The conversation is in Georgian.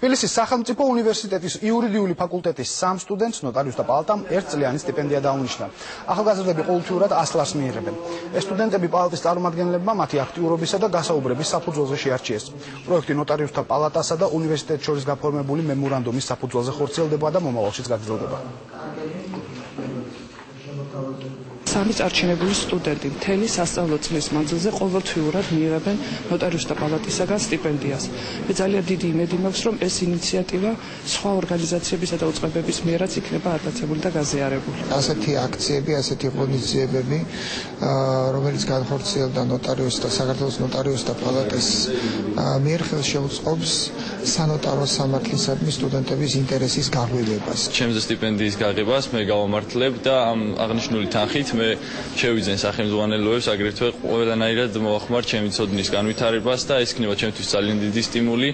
თბილისის სახელმწიფო უნივერსიტეტის იურიდიული ფაკულტეტის 3 სტუდენტს ნოტარიუსთა პალატამ 1 წლიანი სტიპენდია დაუნიშნა. ახალგაზრდები ყოველთვიურად 100 ლარს მიიღებენ. ეს სტუდენტები პალატის წარმომადგენლებმა მათი აქტიურობისა და გასაუბრების საფუძველზე შეარჩიეს. პროექტი ნოტარიუსთა პალატასა და უნივერსიტეტს შორის გაფორმებული მემორანდუმის საფუძველზე ხორციელდება და მომავალშიც გაგრძელდება. სამი წარჩინებული სტუდენტი მთელი სასწავლო წლის მანძილზე ყოველთვიურად მიიღებენ ნოტარიუსთა პალატისაგან სტიპენდიას. მე ძალიან დიდი იმედი მაქვს, რომ ეს ინიციატივა სხვა ორგანიზაციებისა და უწყებების მიერაც იქნება ატაცებული და გაზიარებული. ასეთი აქციები, ასეთი ღონისძიებები, რომელიც განხორციელდა ნოტარიუსთა საქართველოს ნოტარიუსთა პალატის მიერ ხელშეუწყობს სანოტარო სამართლისადმი სტუდენტების ინტერესის გაღვივებას. ჩემზე სტიპენდიის გაღებას მე გავამართლებ და ამ აღნიშნული თანხით მე შევიძენ სახელმძღვანელოებს აგრეთვე ყველანაირად მოვახმარ ჩემი ცოდნის განვითარებას და ეს იქნება ჩემთვის ძალიან დიდი სტიმული.